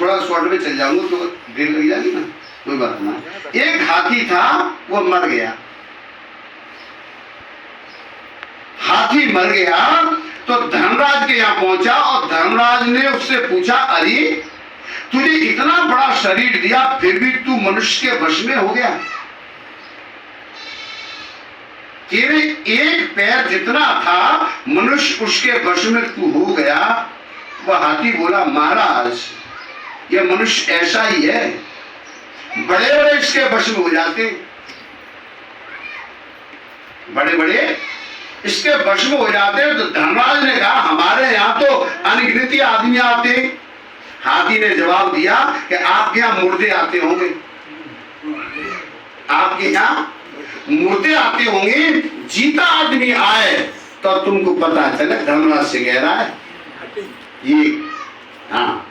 थोड़ा शॉर्ट में चल जाऊंगा तो देर लग जाएगी ना, कोई बात ना। एक हाथी था, वो मर गया। हाथी मर गया तो धर्मराज के यहां पहुंचा और धर्मराज ने उससे पूछा, अरे तुझे इतना बड़ा शरीर दिया फिर भी तू मनुष्य के वश में हो गया, तेरे एक पैर जितना था मनुष्य उसके वश में तू हो गया। वह हाथी बोला, महाराज यह मनुष्य ऐसा ही है, बड़े बड़े इसके वश में हो जाते, बड़े बड़े इसके वश में हो जाते। तो धर्मराज ने कहा, हमारे यहाँ तो अनगिनती आदमी आते। हाथी ने जवाब दिया कि आपके यहाँ मुर्दे आते होंगे, आपके यहाँ मुर्दे आते होंगे, जीता आदमी आए तो तुमको पता चले धर्मराज से कह रहा है ये। हाँ,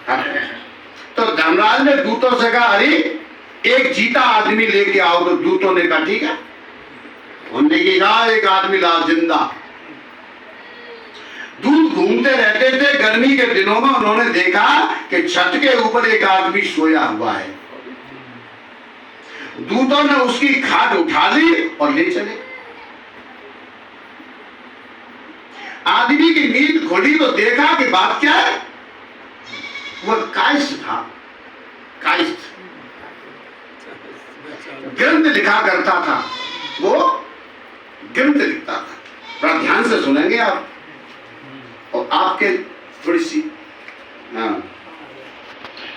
तो धर्मराज ने दूतों से कहा, अरे एक जीता आदमी लेके आओ। तो दूतों ने कहा ठीक है। उन्होंने कहा एक आदमी लाओ जिंदा। दूत घूमते रहते थे, गर्मी के दिनों में उन्होंने देखा कि छत के ऊपर एक आदमी सोया हुआ है। दूतों ने उसकी खाट उठा ली और ले चले। आदमी की नींद खुली तो देखा कि बात क्या है, वह कायस्थ था। कायस्थ ग्रंथ लिखा करता था, वो ग्रंथ लिखता था। बड़ा ध्यान से सुनेंगे आप और आपके थोड़ी सी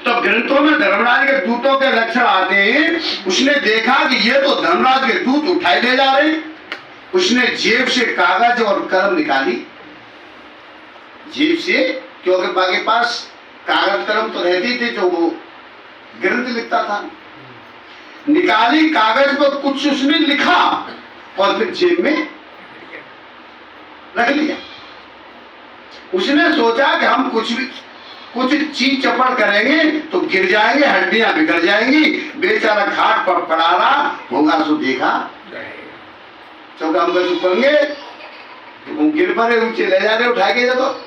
तो ग्रंथों में धर्मराज के दूतों के लक्षण आते हैं। उसने देखा कि ये तो धर्मराज के दूत उठाए ले जा रहे। उसने जेब से कागज और कलम निकाली, जेब से, क्योंकि बाकी पास कागज कलम तो रहती थी जो वो ग्रंथ लिखता था। निकाली कागज पर कुछ उसने लिखा और फिर जेब में रख लिया। उसने सोचा कि हम कुछ चीज चपड़ करेंगे तो गिर जाएंगे, हड्डियां बिगड़ जाएंगी। बेचारा खाट पर पड़ा रहा होगा, सो देखा चौका हम चुपेंगे तो गिर पड़े, ऊंचे ले जा रहे, उठा के तो।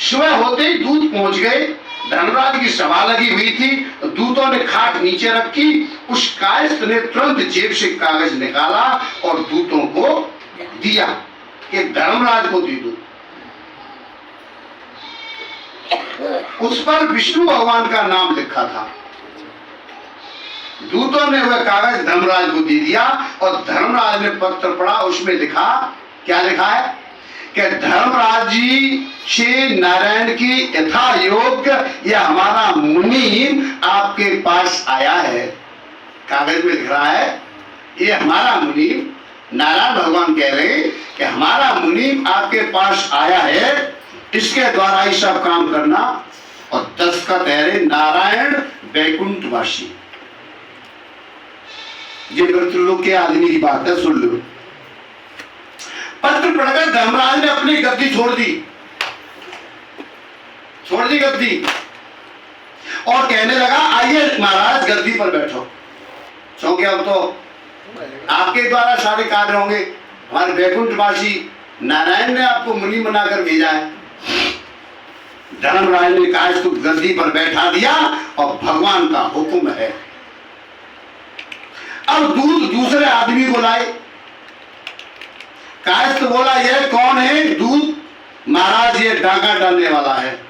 सुबह होते ही दूत पहुंच गए। धर्मराज की सभा लगी हुई थी तो दूतों ने खाट नीचे रखी। उस कायस्थ ने तुरंत जेब से कागज निकाला और दूतों को दिया कि धर्मराज को दे दो। उस पर विष्णु भगवान का नाम लिखा था। दूतों ने वह कागज धर्मराज को दे दिया और धर्मराज ने पत्र पढ़ा। उसमें लिखा, क्या लिखा है कि धर्मराज जी से नारायण की यथा योग्य यह हमारा मुनीम आपके पास आया है। कागज में लिख रहा है, ये हमारा मुनीम, नारायण भगवान कह रहे हैं कि हमारा मुनीम आपके पास आया है, इसके द्वारा ही सब काम करना। और दस्तखत है नारायण वैकुंठवासी। ये मृत्युलोक के आदमी की बात है, सुन लो। पत्र पढ़कर धर्मराज ने अपनी गद्दी छोड़ दी गद्दी और कहने लगा, आइए महाराज गद्दी पर बैठो, क्योंकि अब तो आपके द्वारा सारे कार्य होंगे। हमारे वैकुंठवासी नारायण ने आपको मुनि बनाकर भेजा है। धर्मराज ने कायस्थ को गद्दी पर बैठा दिया और भगवान का हुक्म है। अब दूत दूसरे आदमी को लाए। कायस्थ बोला, यह कौन है? दूत, महाराज ये डाका डालने वाला है,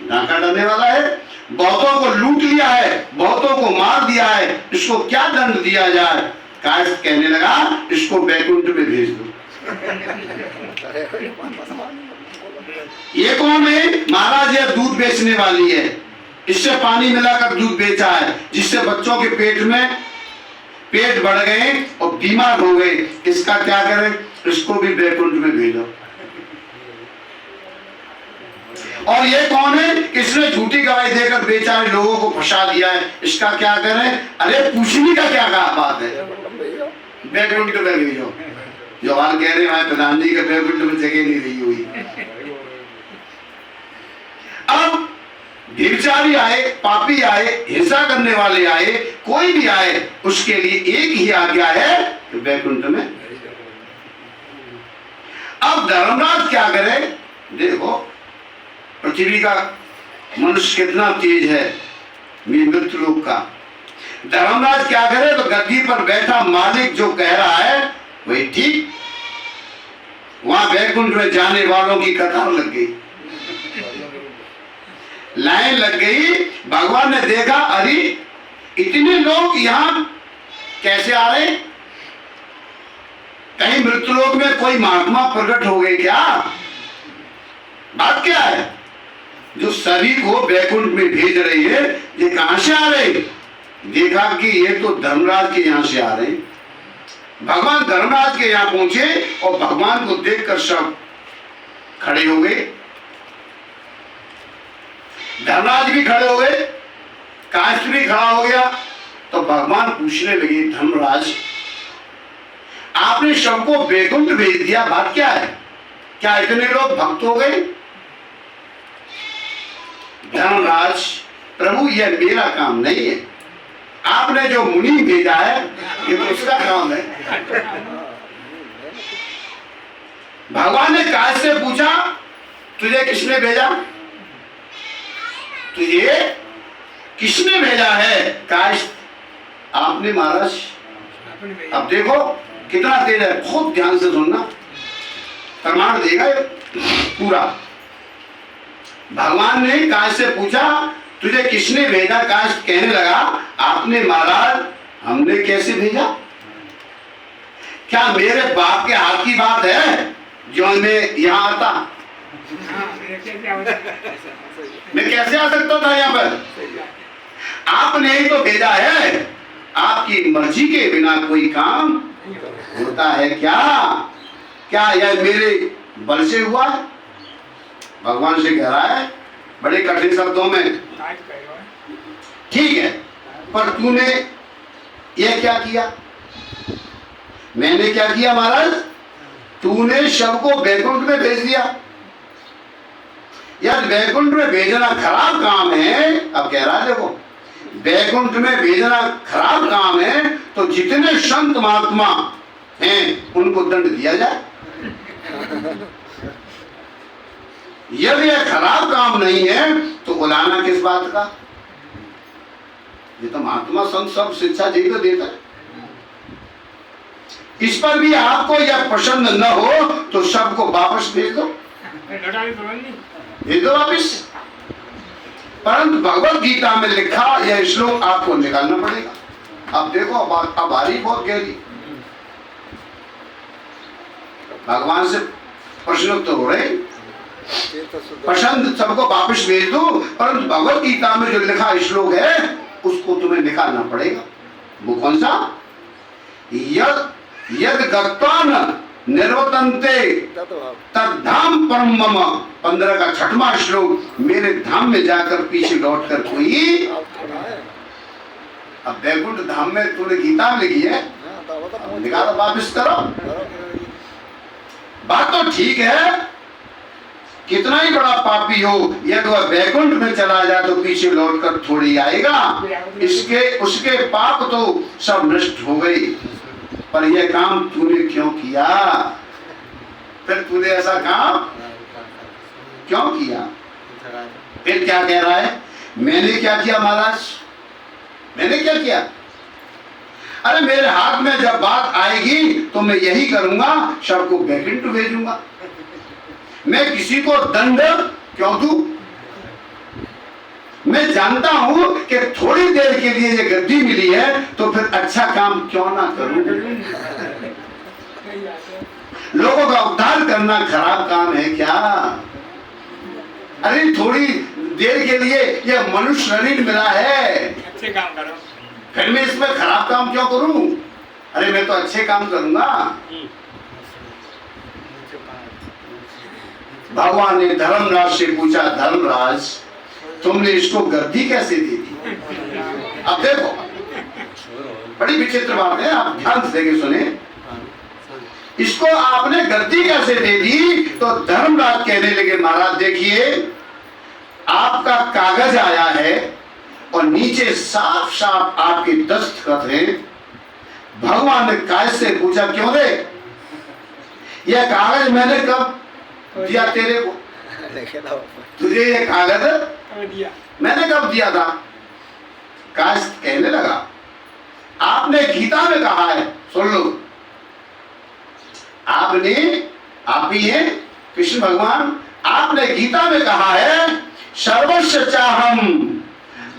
डाका डालने वाला है, बहुतों को लूट लिया है, बहुतों को मार दिया है, इसको क्या दंड दिया जाए? कायस्थ कहने लगा, इसको वैकुंठ में भेज दो। ये कौन है? महाराज यह दूध बेचने वाली है, इससे पानी मिलाकर दूध बेचा है, जिससे बच्चों के पेट में पेट बढ़ गए और बीमार हो गए। इसका क्या करें? इसको भी वैकुंठ में भेजो। और ये कौन है? इसने झूठी गवाही देकर बेचारे लोगों को फंसा दिया है, इसका क्या करें? अरे पूछने का क्या बात है, वैकुंठ में भेजो। जवान कह रहे हैं प्रधान जी के वैकुंठ में जगह नहीं रही हुई। अब व्यभिचारी आए, पापी आए, हिंसा करने वाले आए, कोई भी आए, उसके लिए एक ही आज्ञा है कि वैकुंठ में। अब धर्मराज क्या करे? देखो पृथ्वी का मनुष्य कितना तेज है मृत्यु लोक का। धर्मराज क्या करे, तो गद्दी पर बैठा मालिक जो कह रहा है वही ठीक। वहां वैकुंठ में जाने वालों की कतार लग गई, लाइन लग गई। भगवान ने देखा, अरे इतने लोग यहां कैसे आ रहे, कहीं मृत्युलोक में कोई महात्मा प्रकट हो गए क्या? बात क्या है? जो सभी को वैकुंठ में भेज रही है, ये कहां से आ रहे? देखा कि ये तो धर्मराज के यहां से आ रहे। भगवान धर्मराज के यहां पहुंचे और भगवान को देखकर सब खड़े हो गए। धर्मराज भी खड़े हो गए, काष्ट भी खड़ा हो गया। तो भगवान पूछने लगे, धर्मराज आपने सबको वैकुंठ भेज दिया, बात क्या है? क्या इतने लोग भक्त हो गए? धर्मराज, प्रभु यह मेरा काम नहीं है, आपने जो मुनि भेजा है ये तो उसका काम है। भगवान ने काश से पूछा, तुझे किसने भेजा? तुझे किसने भेजा है? काश आपने महाराज। अब देखो कितना तेज है, बहुत ध्यान से सुनना, प्रमाण देगा ये पूरा। भगवान ने काश से पूछा, तुझे किसने भेजा? काश कहने लगा, आपने महाराज। हमने कैसे भेजा? क्या मेरे बाप के हाथ की बात है जो मैं यहां आता? मैं कैसे आ सकता था यहाँ पर? आपने ही तो भेजा है। आपकी मर्जी के बिना कोई काम होता है क्या? क्या यह मेरे बल से हुआ? भगवान से कह रहा है बड़े कठिन शब्दों में, ठीक है, पर तूने यह क्या किया? मैंने क्या किया महाराज? तूने सबको वैकुंठ में भेज दिया। यार वैकुंठ में भेजना खराब काम है। अब कह रहा है देखो, वैकुंठ में भेजना खराब काम है, तो जितने संत महात्मा हैं उनको दंड दिया जाए। यदि यह खराब काम नहीं है तो बुलाना किस बात का? ये तो महात्मा संत सब शिक्षा जी को देता है। इस पर भी आपको यह पसंद न हो तो सबको वापस भेज दो, भेज दो वापस। परंतु भगवत गीता में लिखा यह श्लोक आपको निकालना पड़ेगा। अब देखो, अब आ रही बहुत गहरी। भगवान से प्रश्न तो हो रहे, पसंद सबको वापस भेज दो, परंतु भगवत गीता में जो लिखा श्लोक है उसको तुम्हें निकालना पड़ेगा। वो कौन सा? यद गत्वान निर्वर्तन्ते तद्धाम परम मम, 15 का 6वां श्लोक। मेरे धाम में जाकर पीछे लौटकर कोई, अब वैकुंठ धाम में तूने गीता में लिखी है, निकालो वापस करो। बात तो ठीक है, कितना ही बड़ा पापी हो, यदि वह वैकुंठ में चला जाए तो पीछे लौटकर थोड़ी आएगा। उसके पाप तो सब नष्ट हो गई। पर यह काम तूने क्यों किया? फिर तूने ऐसा काम क्यों किया? फिर क्या कह रहा है? मैंने क्या किया महाराज? मैंने क्या किया? अरे मेरे हाथ में जब बात आएगी तो मैं यही करूंगा, सबको वैकुंठ भेजूंगा। मैं किसी को दंड क्यों दूं? मैं जानता हूं कि थोड़ी देर के लिए ये गद्दी मिली है, तो फिर अच्छा काम क्यों ना करूं? लोगों का उद्धार करना खराब काम है क्या? अरे थोड़ी देर के लिए ये मनुष्य शरीर मिला है, अच्छे काम करो, फिर मैं इसमें खराब काम क्यों करूं? अरे मैं तो अच्छे काम करूंगा। भगवान ने धर्मराज से पूछा, धर्मराज तुमने इसको गद्दी कैसे दे दी? अब देखो बड़ी विचित्र बात है, आप ध्यान से देके सुने। इसको आपने गद्दी कैसे दे दी? तो धर्मराज कहने लगे, महाराज देखिए आपका कागज आया है और नीचे साफ साफ आपके दस्तखत हैं। भगवान ने कागज से पूछा, क्यों दे? यह कागज मैंने कब दिया तेरे को? तुझे ये कागज मैंने कब दिया था? काश कहने लगा आपने गीता में कहा है, सुन लो, आपने, आप ही हैं कृष्ण भगवान, आपने गीता में कहा है सर्वस्व चाहम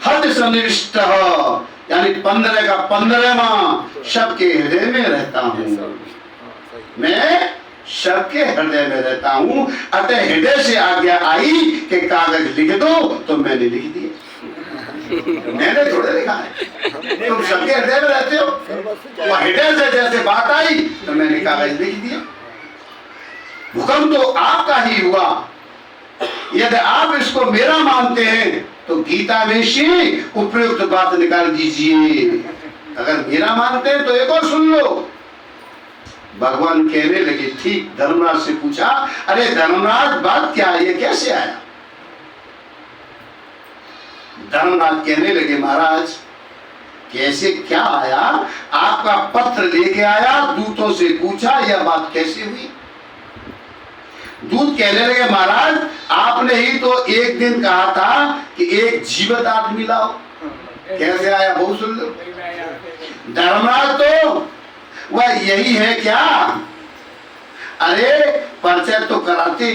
हद सनिष्ठ, यानी 15 का 15वां सबके हृदय में रहता हूं, मैं सबके हृदय में रहता हूं। अतः हृदय से आज्ञा आई कि कागज लिख दो, तो मैंने लिख दिया। मैंने थोड़े लिखा है, तुम सबके हृदय में रहते हो, वह हृदय से जैसे बात आई तो मैंने कागज लिख दिया। भूकंप तो आपका ही हुआ, यदि आप इसको मेरा मानते हैं तो गीता में से उपयुक्त बात निकाल दीजिए, अगर मेरा मानते हैं तो एक और सुन लो। भगवान कहने लगे ठीक। धर्मराज से पूछा, अरे धर्मराज बात क्या है, ये कैसे आया? धर्मराज कहने लगे महाराज कैसे क्या आया? आपका पत्र लेके आया, दूतों से पूछा यह बात कैसे हुई? दूत कहने लगे महाराज आपने ही तो एक दिन कहा था कि एक जीवित आदमी लाओ, कैसे आया? बहुत सुंदर। धर्मराज तो वह यही है क्या? अरे परिचय तो कराते।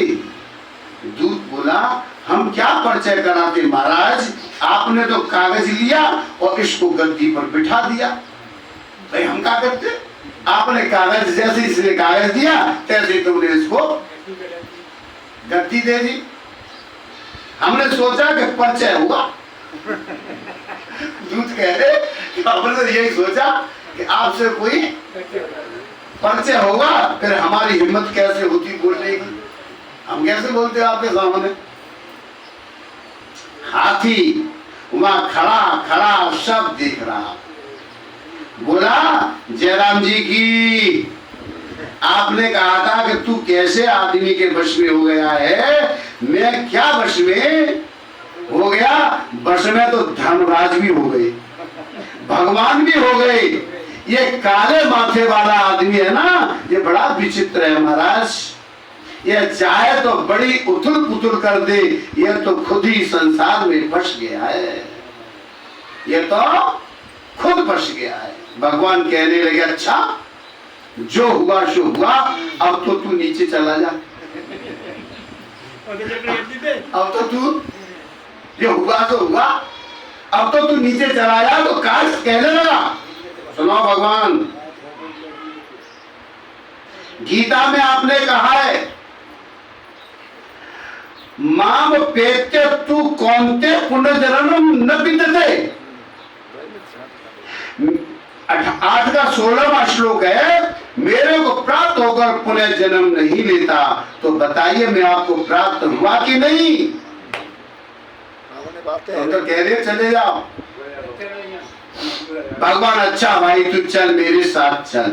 दूत बोला हम क्या परिचय कराते महाराज, आपने तो कागज लिया और इसको गद्दी पर बिठा दिया। भाई हम क्या करते? आपने कागज जैसे इसने कागज दिया तैसे तुमने इसको गद्दी दे दी। हमने सोचा कि परिचय हुआ। दूत कह रहे हमने तो यही सोचा कि आपसे कोई परिचय होगा, फिर हमारी हिम्मत कैसे होती बोलने की, हम कैसे बोलते आपके सामने। हाथी वहां खड़ा खड़ा सब देख रहा, बोला जयराम जी की, आपने कहा था कि तू कैसे आदमी के वश में हो गया है। मैं क्या वश में हो गया? वश में तो धर्मराज भी हो गए, भगवान भी हो गए। ये काले माथे वाला आदमी है ना, ये बड़ा विचित्र है महाराज। ये चाहे तो बड़ी उथल पुथल कर दे, ये तो खुद ही संसार में फंस गया है, ये तो खुद फंस गया है। भगवान कहने लगे अच्छा जो हुआ सो हुआ, अब तो तू नीचे चला जा। अब तो तू जो हुआ तो हुआ, अब तो तू नीचे चला जा। तो काश कहने लगा, सुनो भगवान, गीता में आपने कहा है माम पेत्य तू कौनते पुनर्जन्म न विद्यते। 8 का 16वां श्लोक है, मेरे को प्राप्त होकर पुनः जन्म नहीं लेता। तो बताइए मैं आपको प्राप्त हुआ कि नहीं? तो कह रहे चले जाओ। भगवान अच्छा भाई तू चल मेरे साथ चल।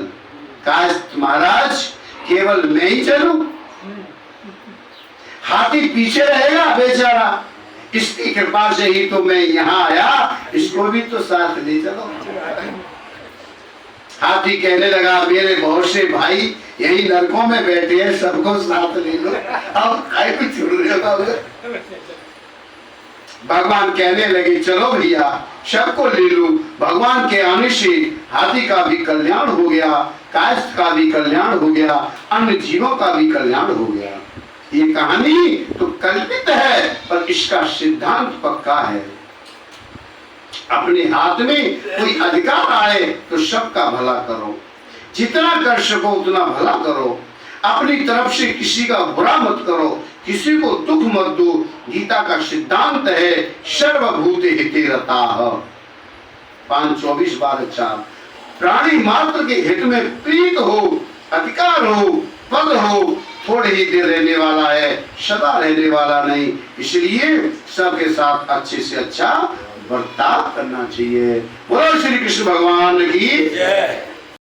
काश महाराज केवल मैं ही चलूं, हाथी पीछे रहेगा बेचारा, इसकी कृपा से ही तो मैं यहाँ आया, इसको भी तो साथ ले चलो। हाथी कहने लगा मेरे बहुत से भाई यही नरकों में बैठे हैं, सबको साथ ले लो, अब खाए कुछ छोड़। भगवान कहने लगे चलो भैया सबको ले लो। भगवान के आने से हाथी का भी कल्याण हो गया, कायस्थ का भी कल्याण हो गया, अन्य जीवों का भी कल्याण हो गया। ये कहानी तो कल्पित है पर इसका सिद्धांत पक्का है। अपने हाथ में कोई अधिकार आए तो सबका भला करो, जितना कर सको उतना भला करो, अपनी तरफ से किसी का बुरा मत करो, किसी को दुख मत दो। गीता का सिद्धांत है सर्वभूते हिते रताः 5:24-12। प्राणी मात्र के हित में प्रीत हो, अधिकार हो, पद हो, थोड़े ही देर रहने वाला है, सदा रहने वाला नहीं। इसलिए सबके साथ अच्छे से अच्छा बर्ताव करना चाहिए। बोलो श्री कृष्ण भगवान की जय।